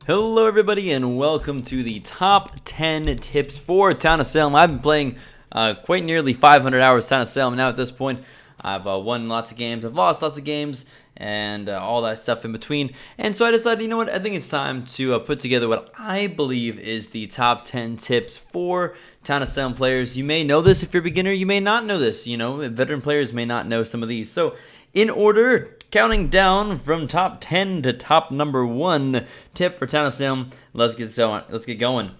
Hello everybody and welcome to the top 10 tips for Town of Salem. I've been playing quite nearly 500 hours Town of Salem now at this point. I've won lots of games, I've lost lots of games, and all that stuff in between. And so I decided, you know what, I think it's time to put together what I believe is the top 10 tips for Town of Salem players. You may know this if you're a beginner, you may not know this. You know, veteran players may not know some of these. So in order, counting down from top 10 to top number 1 tip for Town of Salem, let's get going.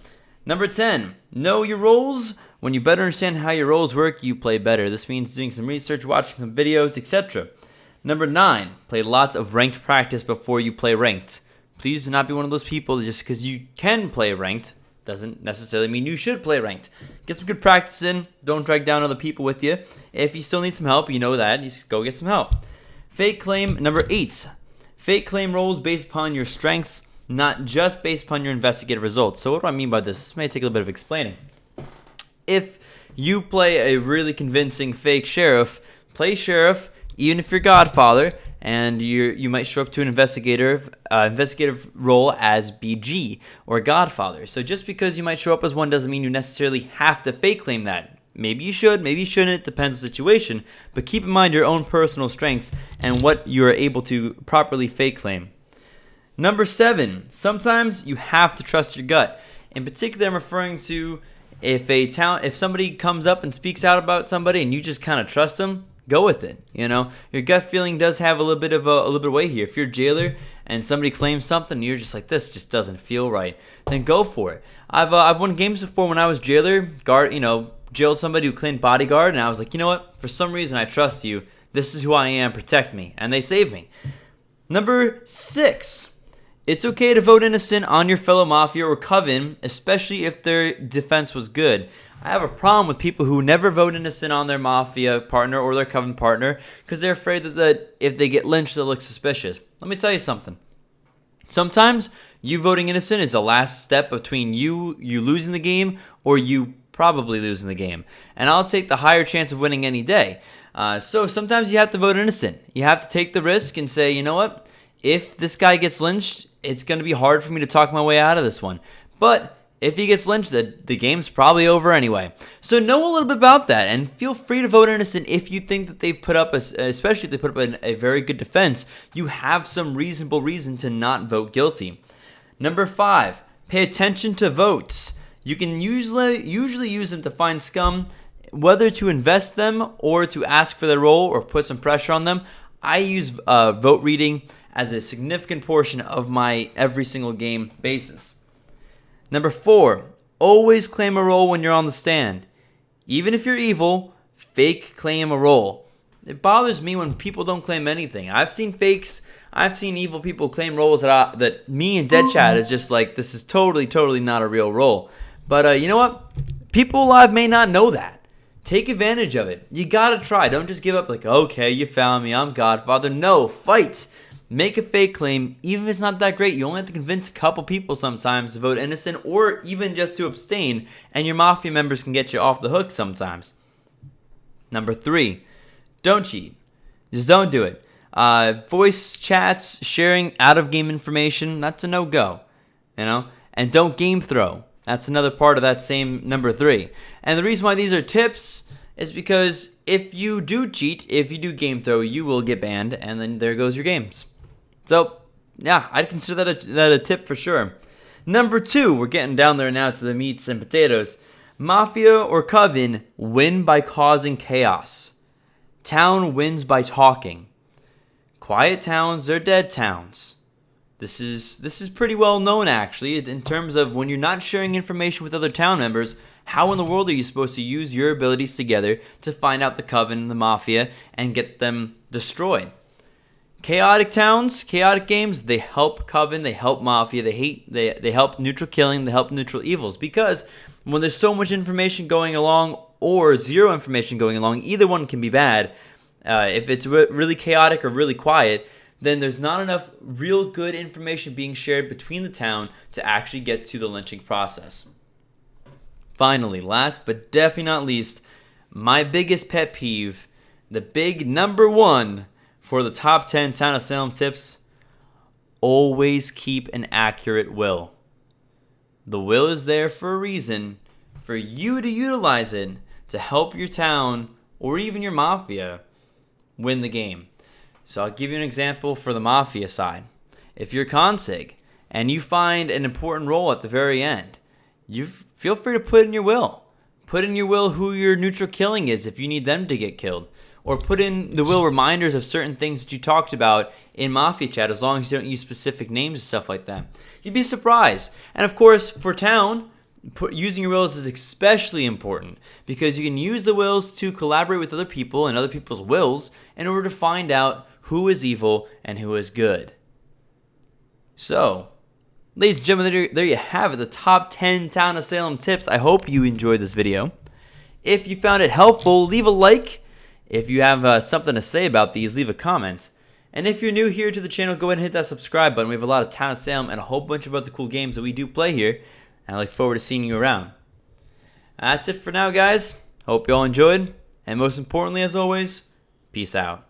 Number 10, know your roles. When you better understand how your roles work, you play better. This means doing some research, watching some videos, etc. Number 9, play lots of ranked practice before you play ranked. Please do not be one of those people just because you can play ranked doesn't necessarily mean you should play ranked. Get some good practice in. Don't drag down other people with you. If you still need some help, you know that. You just go get some help. Fake claim number 8. Fake claim roles based upon your strengths, not just based upon your investigative results. So what do I mean by this? This may take a little bit of explaining. If you play a really convincing fake sheriff, play sheriff, even if you're Godfather, and you might show up to an investigative role as BG or Godfather. So just because you might show up as one doesn't mean you necessarily have to fake claim that. Maybe you should, maybe you shouldn't, it depends on the situation. But keep in mind your own personal strengths and what you are able to properly fake claim. Number 7, sometimes you have to trust your gut. In particular, I'm referring to if somebody comes up and speaks out about somebody and you just kind of trust them, go with it. You know, your gut feeling does have a little bit of weight here. If you're a jailer and somebody claims something, and you're just like, this just doesn't feel right, then go for it. I've won games before when I was jailer, jailed somebody who claimed bodyguard, and I was like, you know what? For some reason, I trust you. This is who I am. Protect me, and they saved me. Number 6. It's okay to vote innocent on your fellow mafia or coven, especially if their defense was good. I have a problem with people who never vote innocent on their mafia partner or their coven partner because they're afraid that if they get lynched, they'll look suspicious. Let me tell you something. Sometimes you voting innocent is the last step between you losing the game or you probably losing the game. And I'll take the higher chance of winning any day. So sometimes you have to vote innocent. You have to take the risk and say, you know what? If this guy gets lynched, it's going to be hard for me to talk my way out of this one. But if he gets lynched, the game's probably over anyway. So know a little bit about that, and feel free to vote innocent if you think that they've put up, especially if they put up a very good defense, you have some reasonable reason to not vote guilty. Number 5, pay attention to votes. You can usually use them to find scum, whether to invest them or to ask for their role or put some pressure on them. I use vote reading as a significant portion of my every single game basis. Number 4, always claim a role when you're on the stand. Even if you're evil, fake claim a role. It bothers me when people don't claim anything. I've seen fakes. I've seen evil people claim roles that me and Dead Chat is just like, this is totally not a real role. But you know what? People alive may not know that. Take advantage of it. You gotta try. Don't just give up like, okay, you found me, I'm Godfather. No, fight. Make a fake claim, even if it's not that great. You only have to convince a couple people sometimes to vote innocent or even just to abstain, and your mafia members can get you off the hook sometimes. Number 3, don't cheat. Just don't do it. Voice chats, sharing out-of-game information, that's a no-go. You know? And don't game throw. That's another part of that same number 3. And the reason why these are tips is because if you do cheat, if you do game throw, you will get banned, and then there goes your games. So, yeah, I'd consider that a tip for sure. Number 2, we're getting down there now to the meats and potatoes. Mafia or coven win by causing chaos. Town wins by talking. Quiet towns are dead towns. This is pretty well known, actually, in terms of when you're not sharing information with other town members, how in the world are you supposed to use your abilities together to find out the coven and the mafia and get them destroyed? Chaotic towns, chaotic games, they help coven, they help mafia, they help neutral killing, they help neutral evils. Because when there's so much information going along or zero information going along, either one can be bad. If it's really chaotic or really quiet, then there's not enough real good information being shared between the town to actually get to the lynching process. Finally, last but definitely not least, my biggest pet peeve, the big number 1 for the top 10 Town of Salem tips, always keep an accurate will. The will is there for a reason, for you to utilize it to help your town or even your mafia win the game. So I'll give you an example for the mafia side. If you're Consig and you find an important role at the very end, you feel free to put in your will. Put in your will who your neutral killing is if you need them to get killed. Or put in the will reminders of certain things that you talked about in Mafia Chat, as long as you don't use specific names and stuff like that. You'd be surprised. And of course, for Town, using your wills is especially important because you can use the wills to collaborate with other people and other people's wills in order to find out who is evil and who is good. So, ladies and gentlemen, there you have it, the top 10 Town of Salem tips. I hope you enjoyed this video. If you found it helpful, leave a like. If you have something to say about these, leave a comment. And if you're new here to the channel, go ahead and hit that subscribe button. We have a lot of Town of Salem and a whole bunch of other cool games that we do play here. And I look forward to seeing you around. That's it for now, guys. Hope you all enjoyed. And most importantly, as always, peace out.